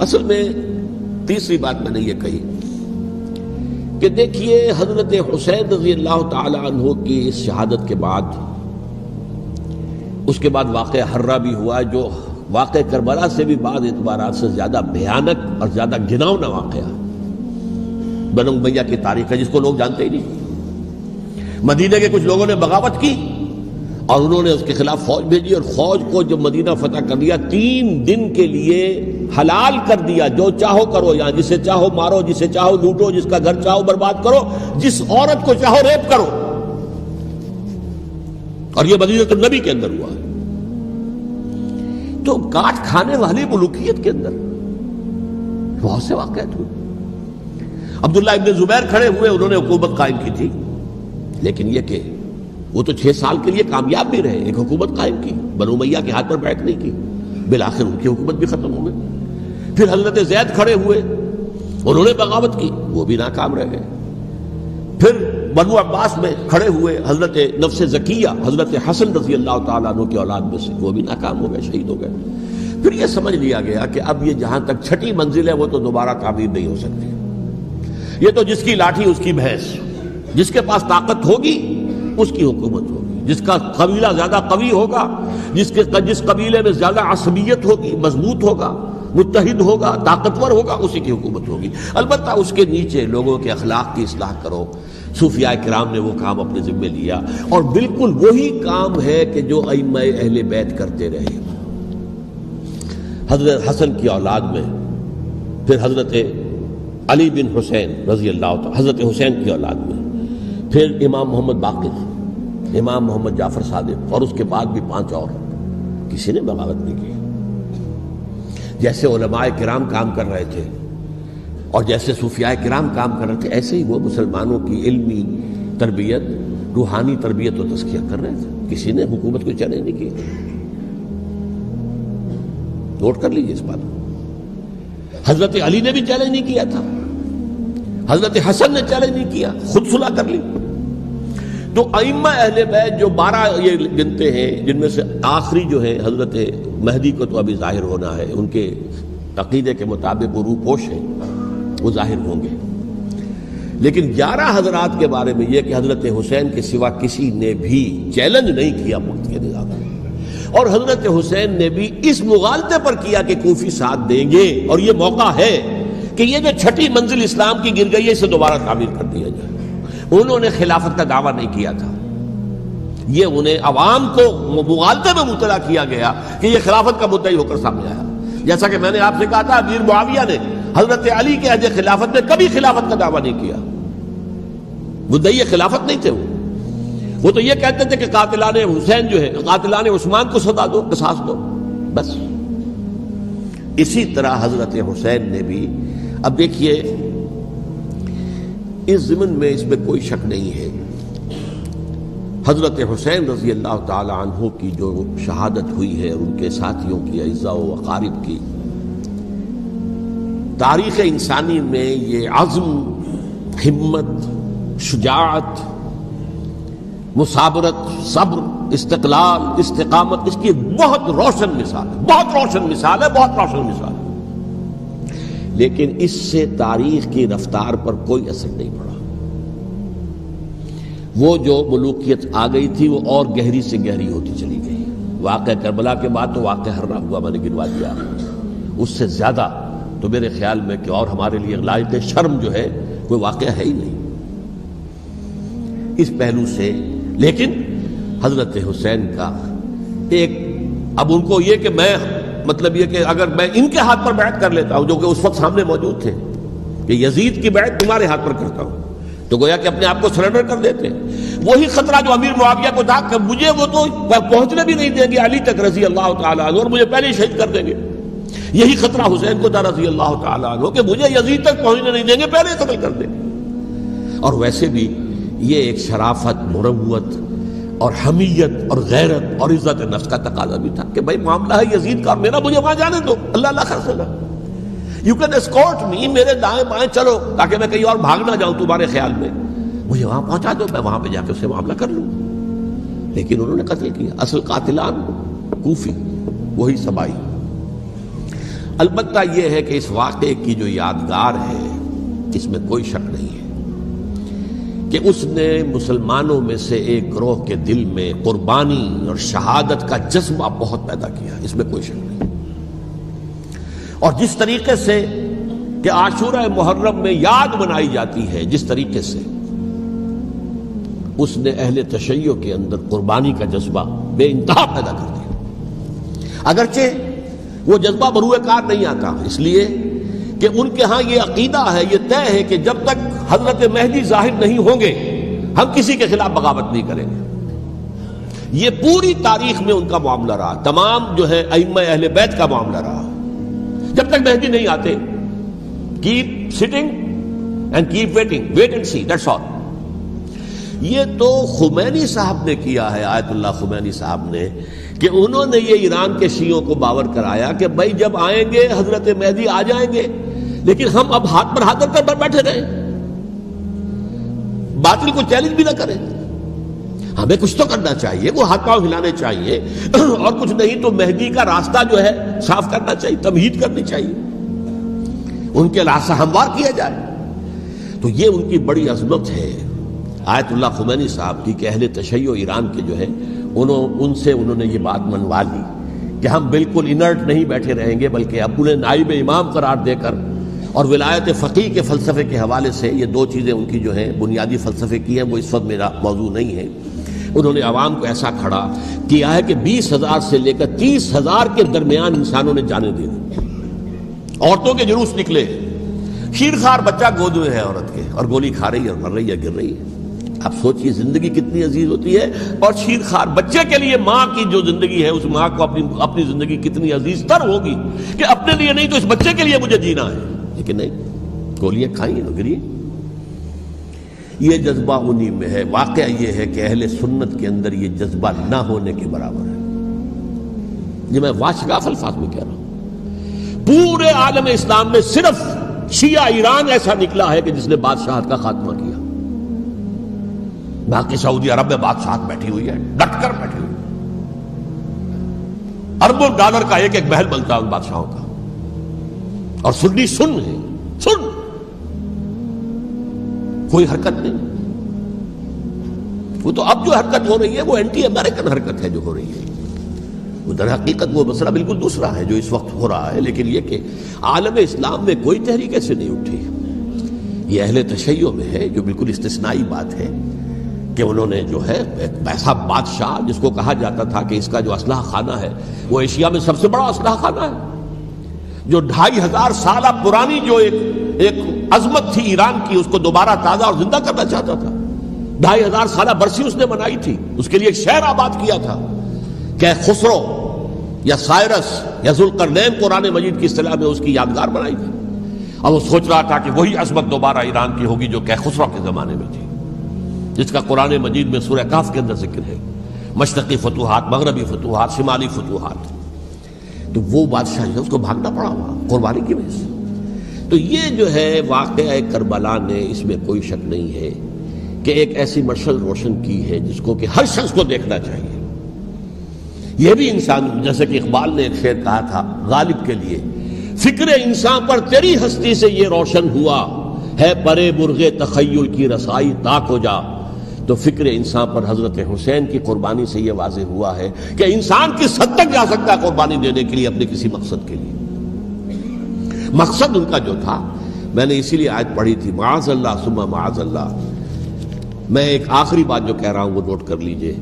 اصل میں تیسری بات میں نے یہ کہی کہ دیکھیے حضرت حسین رضی اللہ تعالی عنہ کی اس شہادت کے بعد اس کے بعد واقعہ حرہ بھی ہوا جو واقعہ کربلا سے بھی بعض اعتبارات سے زیادہ بھیانک اور زیادہ گھناؤنا واقعہ بنو امیہ کی تاریخ ہے جس کو لوگ جانتے ہی نہیں. مدینے کے کچھ لوگوں نے بغاوت کی اور انہوں نے اس کے خلاف فوج بھیجی اور فوج کو جب مدینہ فتح کر لیا 3 دن کے لیے حلال کر دیا. جو چاہو کرو، یہاں جسے چاہو مارو، جسے چاہو لوٹو، جس کا گھر چاہو برباد کرو، جس عورت کو چاہو ریپ کرو. اور یہ مدینہ النبی کے اندر ہوا. تو کاٹ کھانے والی ملوکیت کے اندر بہت سے واقعات ہوئے. عبداللہ ابن زبیر کھڑے ہوئے، انہوں نے حکومت قائم کی تھی، لیکن یہ کہ وہ تو 6 سال کے لیے کامیاب بھی رہے، ایک حکومت قائم کی، بنو امیہ کے ہاتھ پر بیعت نہیں کی، بالآخر ان کی حکومت بھی ختم ہو گئی. پھر حضرت زید کھڑے ہوئے، انہوں نے بغاوت کی، وہ بھی ناکام رہ گئے. پھر بنو عباس میں کھڑے ہوئے حضرت نفس زکیہ حضرت حسن رضی اللہ تعالیٰ عنہ کی اولاد میں سے، وہ بھی ناکام ہو گئے، شہید ہو گئے. پھر یہ سمجھ لیا گیا کہ اب یہ جہاں تک 6ٹھی منزل ہے وہ تو دوبارہ تعمیر نہیں ہو سکتی. یہ تو جس کی لاٹھی اس کی بھینس، جس کے پاس طاقت ہوگی اس کی حکومت ہوگی، جس کا قبیلہ زیادہ قوی ہوگا، جس قبیلے میں زیادہ عصبیت ہوگی، مضبوط ہوگا، متحد ہوگا، طاقتور ہوگا، اسی کی حکومت ہوگی. البتہ اس کے نیچے لوگوں کے اخلاق کی اصلاح کرو. صوفیاء کرام نے وہ کام اپنے ذمے لیا اور بالکل وہی کام ہے کہ جو ائمہ اہل بیت کرتے رہے. حضرت حسن کی اولاد میں پھر حضرت علی بن حسین رضی اللہ تعالی، حضرت حسین کی اولاد میں پھر امام محمد باقر، امام محمد جعفر صادق، اور اس کے بعد بھی 5 اور. کسی نے بغاوت نہیں کی. جیسے علماء کرام کام کر رہے تھے اور جیسے صوفیاء کرام کام کر رہے تھے، ایسے ہی وہ مسلمانوں کی علمی تربیت، روحانی تربیت و تزکیہ کر رہے تھے. کسی نے حکومت کو چیلنج نہیں کیا. نوٹ کر لیجیے اس بات کو. حضرت علی نے بھی چیلنج نہیں کیا تھا، حضرت حسن نے چیلنج نہیں کیا، خود صلح کر لی. تو ائمہ اہل بیت جو 12 یہ گنتے ہیں، جن میں سے آخری جو ہے حضرت مہدی کو تو ابھی ظاہر ہونا ہے، ان کے عقیدے کے مطابق وہ روح پوش ہیں، وہ ظاہر ہوں گے. لیکن 11 حضرات کے بارے میں یہ کہ حضرت حسین کے سوا کسی نے بھی چیلنج نہیں کیا وقت کے نظام میں. اور حضرت حسین نے بھی اس مغالطے پر کیا کہ کوفی ساتھ دیں گے، اور یہ موقع ہے کہ یہ جو 6ٹھی منزل اسلام کی گر گئی ہے اسے دوبارہ تعمیر کر دیا جائے. انہوں نے خلافت کا دعویٰ نہیں کیا تھا، یہ انہیں عوام کو مغالطے میں مبتلا کیا گیا کہ یہ خلافت کا مدعی ہو کر سامنے آیا. جیسا کہ میں نے آپ سے کہا تھا، امیر معاویہ نے حضرت علی کے عہد خلافت میں کبھی خلافت کا دعویٰ نہیں کیا. مدعی خلافت نہیں تھے. وہ تو یہ کہتے تھے کہ قاتلان حسین جو ہے، قاتلان عثمان کو سزا دو، قصاص دو، بس. اسی طرح حضرت حسین نے بھی، اب دیکھیے اس ضمن میں اس میں کوئی شک نہیں ہے، حضرت حسین رضی اللہ تعالی عنہ کی جو شہادت ہوئی ہے اور ان کے ساتھیوں کی، اعزاء و اقارب کی، تاریخ انسانی میں یہ عزم، ہمت، شجاعت، مثابرت، صبر، استقلال، استقامت، اس کی بہت روشن مثال ہے، بہت روشن مثال ہے، بہت روشن مثال ہے. لیکن اس سے تاریخ کی رفتار پر کوئی اثر نہیں پڑا. وہ جو ملوکیت آ گئی تھی وہ اور گہری سے گہری ہوتی چلی گئی. واقعہ کربلا کے بعد تو واقعہ حرہ ہوا، میں نے گنوا دیا. اس سے زیادہ تو میرے خیال میں کہ اور ہمارے لیے لائق شرم جو ہے کوئی واقعہ ہے ہی نہیں اس پہلو سے. لیکن حضرت حسین کا ایک، اب ان کو یہ کہ میں مطلب یہ کہ اگر میں ان کے ہاتھ پر بیعت کر لیتا ہوں جو کہ اس وقت سامنے موجود تھے کہ یزید کی بیعت تمہارے ہاتھ پر کرتا ہوں، تو گویا کہ اپنے آپ کو سرنڈر کر دیتے. وہی خطرہ جو امیر معاویہ کو تھا کہ مجھے وہ تو پہنچنے بھی نہیں دیں گے علی تک رضی اللہ تعالیٰ عنہ اور مجھے پہلے ہی شہید کر دیں گے. یہی خطرہ حسین کو تھا رضی اللہ تعالیٰ عنہ کہ مجھے یزید تک پہنچنے نہیں دیں گے، پہلے ہی قتل کر دیں گے. اور ویسے بھی یہ ایک شرافت، مروت اور حمیت اور غیرت اور عزت نفس کا تقاضا بھی تھا کہ بھائی معاملہ ہے یزید کا، میرا مجھے وہاں جانے دو، اللہ اللہ خیر سے. یو کین اسکورٹ می، میرے دائیں بائیں چلو تاکہ میں کہیں اور بھاگ نہ جاؤں تمہارے خیال میں، مجھے وہاں پہنچا دو، میں وہاں پہ جا کے اس سے معاملہ کر لوں. لیکن انہوں نے قتل کیا. اصل قاتلان کوفی، وہی سبائی. البتہ یہ ہے کہ اس واقعے کی جو یادگار ہے اس میں کوئی شک نہیں ہے کہ اس نے مسلمانوں میں سے ایک گروہ کے دل میں قربانی اور شہادت کا جذبہ بہت پیدا کیا، اس میں کوئی شک نہیں۔ اور جس طریقے سے کہ عاشورہ محرم میں یاد منائی جاتی ہے، جس طریقے سے اس نے اہل تشیع کے اندر قربانی کا جذبہ بے انتہا پیدا کر دیا، اگرچہ وہ جذبہ بروئے کار نہیں آتا، اس لیے کہ ان کے ہاں یہ عقیدہ ہے، یہ طے ہے کہ جب تک حضرت مہدی ظاہر نہیں ہوں گے ہم کسی کے خلاف بغاوت نہیں کریں گے۔ یہ پوری تاریخ میں ان کا معاملہ رہا، تمام جو ہے ائمہ اہل بیت کا معاملہ رہا۔ جب تک مہدی نہیں آتے keep sitting and keep waiting, wait and see, that's all. یہ تو خمینی صاحب نے کیا ہے، آیت اللہ خمینی صاحب نے، کہ انہوں نے یہ ایران کے شیعوں کو باور کرایا کہ بھائی جب آئیں گے حضرت مہدی آ جائیں گے، لیکن ہم اب ہاتھ پر ہاتھ رکھ کر بیٹھے رہیں، باطل کو چیلنج بھی نہ کریں، ہمیں کچھ تو کرنا چاہیے، وہ ہاتھ پاؤں ہلانے چاہیے، اور کچھ نہیں تو مہدی کا راستہ جو ہے صاف کرنا چاہیے، تمہید کرنی چاہیے، ان کے راستہ ہموار کیا جائے۔ تو یہ ان کی بڑی عظمت ہے آیت اللہ خمینی صاحب کی کہ اہل تشیع ایران کے جو ہے ان سے انہوں نے یہ بات منوا لی کہ ہم بالکل انرٹ نہیں بیٹھے رہیں گے، بلکہ اپنے نائب امام قرار دے کر اور ولایت فقیہ کے فلسفے کے حوالے سے، یہ دو چیزیں ان کی جو ہیں بنیادی فلسفے کی ہیں، وہ اس وقت میرا موضوع نہیں ہے، انہوں نے عوام کو ایسا کھڑا کیا ہے کہ 20,000 سے لے کر 30,000 کے درمیان انسانوں نے جانیں دے دی، عورتوں کے جلوس نکلے، شیرخوار بچہ گود میں ہے عورت کے اور گولی کھا رہی ہے اور مر رہی ہے، گر رہی ہے۔ آپ سوچئے زندگی کتنی عزیز ہوتی ہے، اور شیرخوار بچے کے لیے ماں کی جو زندگی ہے، اس ماں کو اپنی زندگی کتنی عزیز تر ہوگی کہ اپنے لیے نہیں تو اس بچے کے لیے مجھے جینا ہے، لیکن نہیں، گولیاں کھائیں اور گری۔ یہ جذبہ انہی میں ہے۔ واقعہ یہ ہے کہ اہل سنت کے اندر یہ جذبہ نہ ہونے کے برابر ہے، یہ میں واشگاف الفاظ میں کہہ رہا ہوں۔ پورے عالم اسلام میں صرف شیعہ ایران ایسا نکلا ہے کہ جس نے بادشاہت کا خاتمہ کیا، باقی سعودی عرب میں بادشاہت بیٹھی ہوئی ہے، ڈٹ کر بیٹھی ہوئی، اربوں ڈالر کا ایک ایک محل بنتا ہے ان بادشاہوں کا، اور سنی سن ہے، سن، کوئی حرکت نہیں۔ وہ تو اب جو حرکت ہو رہی ہے وہ اینٹی امریکن حرکت ہے جو ہو رہی ہے، وہ در حقیقت وہ مسئلہ بالکل دوسرا ہے جو اس وقت ہو رہا ہے، لیکن یہ کہ عالم اسلام میں کوئی تحریک ایسے نہیں اٹھی۔ یہ اہل تشیع میں ہے جو بالکل استثنائی بات ہے کہ انہوں نے جو ہے ایک ایسا بادشاہ جس کو کہا جاتا تھا کہ اس کا جو اسلحہ خانہ ہے وہ ایشیا میں سب سے بڑا اسلحہ خانہ ہے، جو 2500 سالہ پرانی جو ایک عظمت تھی ایران کی، اس کو دوبارہ تازہ اور زندہ کرنا چاہتا تھا۔ 2500 سالہ برسی اس نے منائی تھی، اس کے لیے ایک شہر آباد کیا تھا کہ خسرو یا سائرس یا ذوالقرنین قرآن مجید کی اصطلاح میں اس کی یادگار بنائی تھی، اور وہ سوچ رہا تھا کہ وہی عظمت دوبارہ ایران کی ہوگی جو کہ خسرو کے زمانے میں تھی، جس کا قرآن مجید میں سورہ کہف کے اندر ذکر ہے، مشرقی فتوحات، مغربی فتوحات، شمالی فتوحات۔ تو وہ بادشاہ جو اس کو بھاگنا پڑا ہوا قربانی کی وجہ سے۔ تو یہ جو ہے واقعہ کربلا نے، اس میں کوئی شک نہیں ہے کہ ایک ایسی مشعل روشن کی ہے جس کو کہ ہر شخص کو دیکھنا چاہیے۔ یہ بھی انسان، جیسے کہ اقبال نے ایک شعر کہا تھا غالب کے لیے، فکر انسان پر تیری ہستی سے یہ روشن ہوا ہے، پرے مرغ تخیل کی رسائی تاک ہو جا۔ تو فکر انسان پر حضرت حسین کی قربانی سے یہ واضح ہوا ہے کہ انسان کس حد تک جا سکتا ہے قربانی دینے کے لیے اپنے کسی مقصد کے لیے۔ مقصد ان کا جو تھا، میں نے اسی لیے آیت پڑھی تھی، معاذ اللہ ثم معاذ اللہ۔ میں ایک آخری بات جو کہہ رہا ہوں وہ نوٹ کر لیجئے،